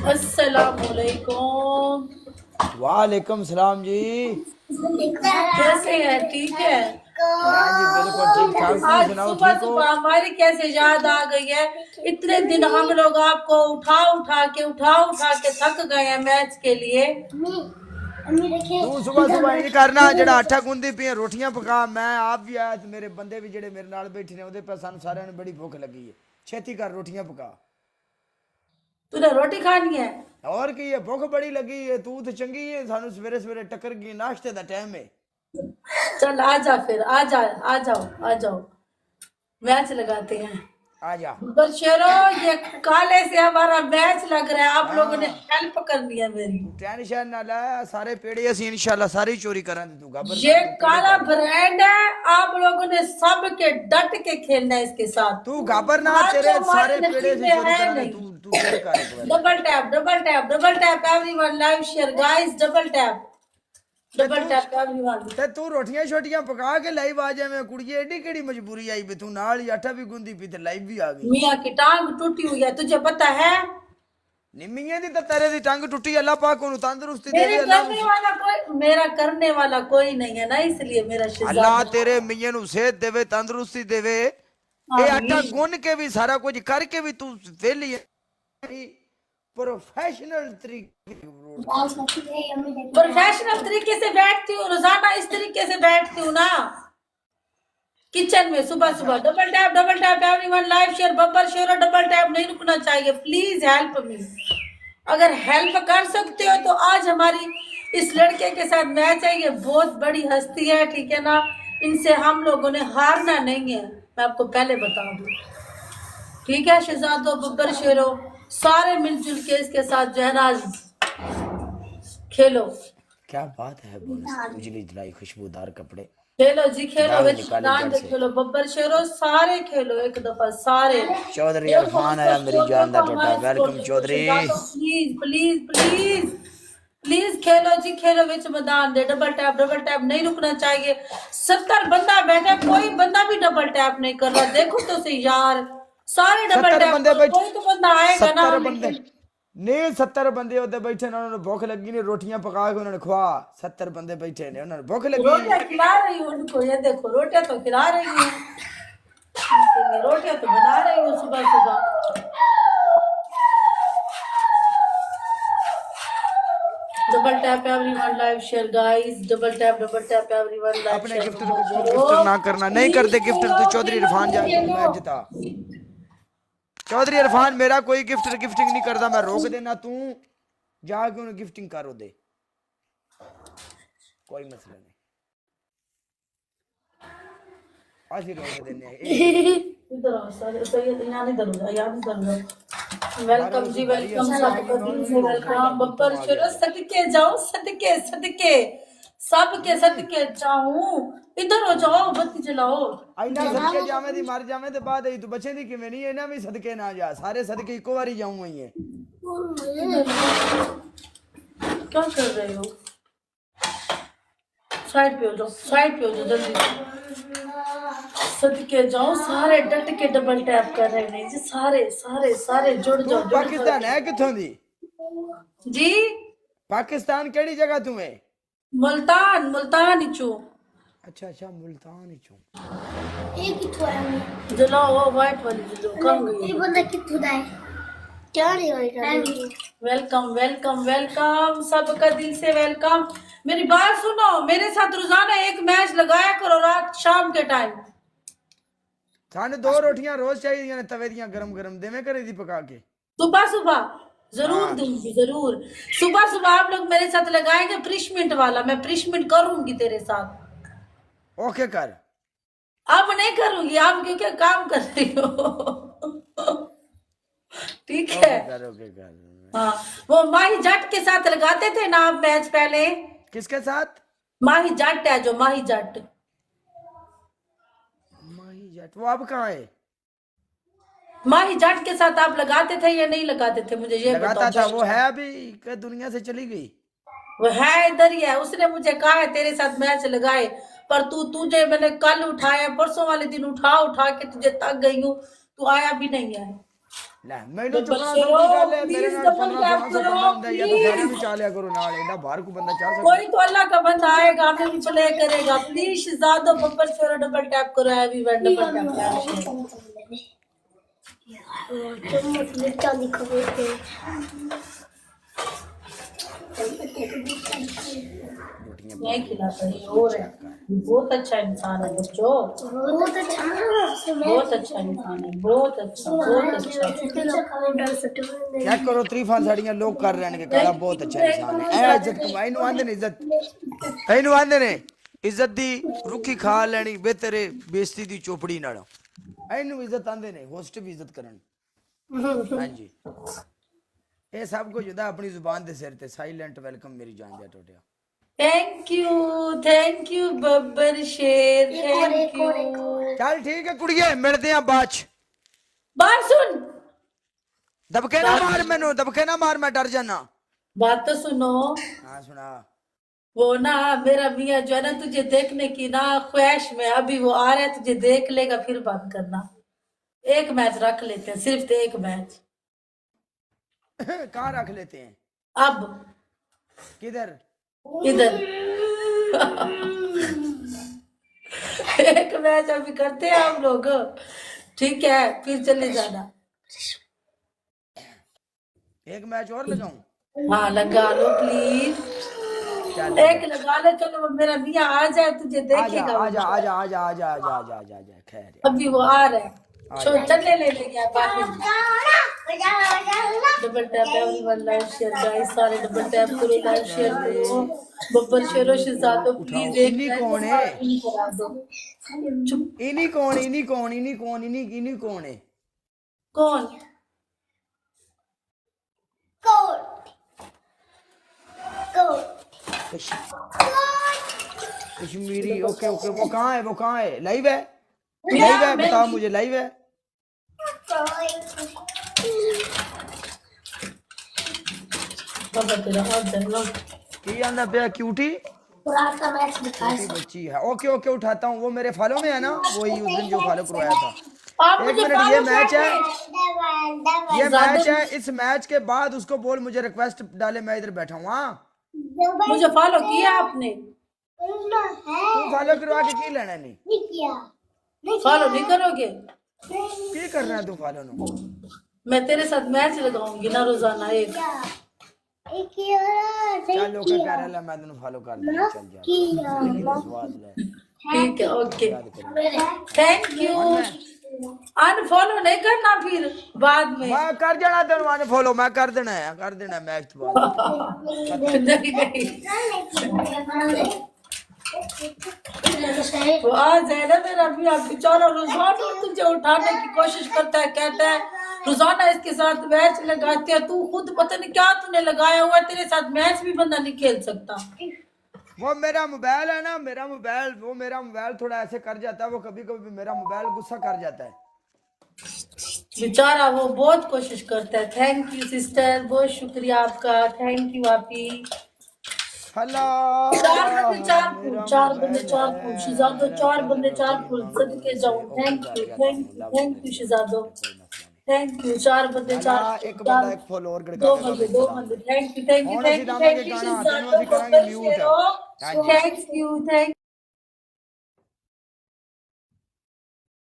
अस्सलामुअलैकुम। वालेकुम सलाम जी। कैसे हैं? ठीक है। हाँ जी बिल्कुल ठीक ठाक। तुम आज सुनाओ सुबह ठीक हो? सुबह हमारी कैसे याद आ गई है। इतने दिन हम लोग आपको उठा उठा के थक गए हैं मैच के लिए। तू सुबह सुबह इंज करना जड़ा आटा गूंदी पी रोटियां पका। मैं आप भी आया ते मेरे बंदे भी जेड़े मेरे नाल बैठे ने ओदे पर सानू सारियां ने बड़ी भूख लगी है। छेती कर रोटियां पका। तूने रोटी खानी है? और की है भूख बड़ी लगी है। तू तो चंगी है सानू सवेरे सवेरे टक्कर गई। नाश्ते दा टाइम है। चल आ जा, फिर आ जा, आ जाओ मैच लगाते हैं। आ जा। बशरो, ये काले से हमारा मैच लग रहा है, आप लोगों ने हाँ हेल्प करनी है मेरी। तू टेंशन ना ले। सारे पेड़े असी इंशाल्लाह सारी चोरी करांगे। तू घबर ये ना तू पेड़े काला कर। ब्रांड है, आप लोगों ने सब के डट के खेलना है इसके साथ। तू घबर ना आज तेरे तो हमारे सारे पेड़े नसीब से में चोरी है करांगे। नहीं। तू पेड़ कर एक बार। Double tap, double tap, double tap everyone, live share guys, double tap, ते डबल तू टैप एवरीवन। ते तू रोटियां छोटियां पका के लाइव आ जाए। कुड़िए एडी केड़ी मजबूरी आई भी तू नाल ही आटा भी गूंदी पी ते लाइव भी आ गई। मियाँ की टांग टूटी हुई है, तुझे पता है? निम्मिये दी ते तेरे दी टंग टुटी। अल्लाह पाक ओनु तंदुरुस्ती मेरे देवे। करने वाला कोई, मेरा करने वाला कोई नहीं है ना, इसलिए मेरा अल्लाह शहजादा। तेरे मियां नु सेहत देवे तंदुरुस्ती देवे। ये आटा आमीन। गुन के भी सारा कुछ करके भी तू वेली है। प्रोफेशनल तरीके। प्रोफेशनल तरीके से बैठती हूँ रोजाना, इस तरीके से बैठती हूँ ना किचन में सुबह अच्छा सुबह। Double tap everyone, live share, Babbar share, double tap नहीं रुकना चाहिए। Please help me. अगर हेल्प कर सकते हो तो आज हमारी इस लड़के के साथ मैच है। ये बहुत बड़ी हस्ती है, ठीक है ना। इनसे हम लोगों ने हारना नहीं है, मैं आपको पहले बता दूं। ठीक है शहजादो, बब्बर शेरो, सारे मिलजुल के इसके साथ जो है ना खेलो। क्या बात है। बोनस उजली जलाई खुशबूदार कपड़े। खेलो जी खेलो, दाग विच निकाले मैदान जड़ पे से। खेलो, बब्बर शेरो सारे खेलो एक दफा सारे। चौधरी देखो अरफान उसका आया मेरी स्कोर, जान दा देखो टोटा। हमारे स्कोर, वेलकम देखो चौधरी। शहजादो, प्लीज प्लीज प्लीज प्लीज खेलो जी खेलो, विच मैदान दे। डबल टैप नहीं रुकना चाहिए। 70 बंदा बैठा, कोई बंदा भी डबल टैप नहीं कर रहा। देखो तो सही यार, सारे डबल 70 टैप बंदे करो, बैठे। कोई तो बंदा आएगा ना 70 बंदे लेकिन। नहीं 70 बंदे उधर बैठे ने। उन्होंने भूख लगी ने रोटियां पका के उन्होंने खवा। 70 बंदे बैठे ने उन्होंने भूख लगी। रोटियां खिला रही हूँ उनको, ये देखो रोटियां तो खिला रही हूँ उनके लिए, रोटियां तो बना रही हूँ सुबह सुबह। Double tap everyone, live share guys, double tap everyone, live अपने शेयर, गिफ्टर बब्बर को बहुत शेयर। गिफ्टर ओ ना करना। नहीं प्लीज करते गिफ्टर खेलो तो चौधरी खेलो इरफान जाके खेलो। मैच जिता। चौधरी इरफान मेरा कोई गिफ्टर गिफ्टिंग नहीं करता। मैं रोक देना। तू जाके उन्हें गिफ्टिंग करो दे। कोई मसला नहीं। आज ही रोक देने इधर आओ सर, तो ये यहाँ नहीं धरूंगा, यहाँ नहीं धरूंगा। यार वेलकम उस जी भारी वेलकम, हस्ती आ गई। सबका मैं दिल उन्हें से नहीं रोक सकता। वेलकम। गुत्तम बब्बर आ गया चलो, फिर। सदके जाओ, सदके सदके, सबके सदके जाऊं। इधर हो जाओ, बत्ती जलाओ। आईना सदके जावे दी मर जावे ते बाद तू बचे दी किवें नहीं। इना भी सदके ना जा। सारे सदके इको बारी जाऊं वही है। क्या कर रहे हो? साइड पे हो जाओ, साइड पे हो जाओ जल्दी से। सदके जाओ, सारे डट के डबल टैप कर रहे हैं जी, सारे सारे सारे जुड़ तू जाओ, जुड़ पाकिस्तान जाओ है किथों दी? जी। पाकिस्तान केड़ी जगह तू है? मुल्तान, मुल्तान ही चू। अच्छा अच्छा मुल्तान ही चो। एक ही थोड़ा है। जलाओ वो व्हाइट वाली जलाओ, कम गई। ये बंदा कितना है? क्या नहीं होगा? वेलकम वेलकम वेलकम, सबका दिल से वेलकम। मेरी बात सुनो, मेरे साथ रोजाना एक मैच लगाया करो रात शाम के टाइम। थाने 2 रोटियां रोज चाहिए ने तवे दियां गरम गरम देवे करे दी पका के। सुबह सुबह जरूर हाँ दूंगी, जरूर। सुबह सुबह आप लोग मेरे साथ लगाएंगे प्रिशमेंट वाला, मैं प्रिशमेंट करूंगी तेरे साथ। ओके कर। अब नहीं करूंगी, आप क्योंकि काम कर रही हो। ठीक है। ओके कर ओके कर। हाँ, वो माही जट के साथ लगाते थे ना आप मैच पहले। किसके साथ? माही जट है जो, माही जट। माही जट वो अब कहाँ है? माही जट के साथ आप लगाते थे या नहीं लगाते थे, मुझे ये लगाता था। वो बताओ। है अभी के दुनिया से चली गई। वो है इधर ही है, उसने मुझे कहा है तेरे साथ मैच लगाए, पर तुझे मैंने कल उठाया, परसों वाले दिन उठा उठा के तुझे तक गई हूँ, तू आया भी नहीं है। ਲੈ ਮੈਨੂੰ ਚੁੱਕਣਾ ਸੌਖੀ ਗੱਲ ਹੈ, ਮੇਰੇ ਨਾਲ 1500 ਬੰਦਾ ਹੁੰਦਾ ਜਾਂ ਤਾਂ ਫੇਰੇ ਵੀ ਚਾਲਿਆ ਕਰੋ ਨਾਲ, ਐਡਾ ਬਾਹਰ को बंदा चाह सकता। कोई तो अल्लाह का बंदा आएगा, हमें भी प्ले करेगा। प्लीज शहजादो बब्बर शोरो डबल टैप करो, हैवी वन डबल टैप। नहीं खिलाता ये और है, बहुत अच्छा इंसान है बच्चों, बहुत अच्छा बहुत अच्छा इंसान है, बहुत अच्छा, बहुत अच्छा। चेक करो तरीफां साड़ियां लोग कर रहे हैं कि कहना बहुत अच्छा इंसान है। ए इज्जत कमाई नु आंदे ने, इज्जत एनु आंदे ने, इज्जत दी रुखी खा लेनी बेहतर बेइज्जती दी चोपड़ी नालों। एनु इज्जत आंदे ने, होस्ट भी इज्जत करन। हां जी, ये सब कुछ होता अपनी जुबान दे सिर ते। साइलेंट वेलकम मेरी जान दे टोटिया। थैंक यू बब्बर शेर, थैंक यू। चल ठीक है कुड़िए, मिलते हैं बाद च। बात सुन, दबके ना मार, मैनू दबके ना मार, मैं डर जाना। बात तो सुनो। हाँ सुना। वो ना मेरा मियाँ जो है ना, तुझे देखने की ना ख्वाहिश में, अभी वो आ रहा है, तुझे देख लेगा फिर बात करना। एक मैच रख लेते हैं, सिर्फ एक मैच। कहाँ रख लेते हैं? अब किधर? इधर। एक मैच अभी करते हैं हम लोग, ठीक है, फिर चले जाना। एक मैच और लगाऊं? हाँ लगा लो प्लीज, चल एक लगा ले। चलो वो मेरा मियाँ आ जाए, तुझे आजा देखेगा। आजा आजा आजा आजा आजा आजा आजा आजा खैर यार। अभी वो आ रहा है, चलने ले गया बाहर। Double tap everyone, like share guys, सारे डबल टैप करो, लाइक शेयर करो। बब्बर शेरो शहजादो प्लीज एक इन्हीं कौन है? करा दो। चुप। इन्हीं कौन इन्हीं कौन इन्हीं कौन इन्हीं इन्हीं कौन है? कौन? कश्मीरी। ओके ओके, वो कहाँ है? वो कहाँ है? लाइव है? लाइव है? बताओ मुझे, लाइव है? की आंदा पे क्यूटी बच्ची है। ओके ओके उठाता हूँ। वो मेरे फॉलो में है ना, वही उस दिन जो फॉलो करवाया था। एक मिनट, ये मैच है, ये मैच है। इस मैच के बाद उसको बोल मुझे रिक्वेस्ट डाले, मैं इधर बैठा हूँ। हाँ मुझे फॉलो किया आपने? तू फॉलो करवा के की लेना? नहीं फॉलो नहीं करोगे? की करना है तू फॉलो नो? मैं तेरे साथ मैच लगाऊंगी ना रोजाना एक। चल ओके कर ले, मैं तेन फॉलो कर दूंगा। चल जा, स्वाद ले। ठीक है, ओके, थैंक यू। अनफॉलो नहीं करना फिर बाद में। मैं कर जाना तेन अनफॉलो, मैं कर देना है, कर देना मैच तो बाद। नहीं नहीं, वो आ जाए ना मेरा भी। आप बेचारा रोजाना तुझे उठाने की कोशिश करता है, कहता है रोजाना इसके साथ मैच लगाते हैं। तू खुद पता नहीं क्या तूने लगाया हुआ है, तेरे साथ मैच भी बंदा नहीं खेल सकता। वो मेरा मोबाइल है ना, मेरा मोबाइल, वो मेरा मोबाइल थोड़ा ऐसे कर जाता है, वो कभी कभी मेरा मोबाइल गुस्सा कर जाता है। बेचारा वो बहुत कोशिश करता है। थैंक यू सिस्टर, बहुत शुक्रिया आपका, थैंक यू आपी। हेलो चार बंदे शहजादो, 4 बंदे 4 फूल सदके जाऊं। थैंक यू शहजादो, थैंक यू। 4 बंदे 4, एक बंदा एक फॉलो और दो बंदे। थैंक यू शहजादो, थैंक यू।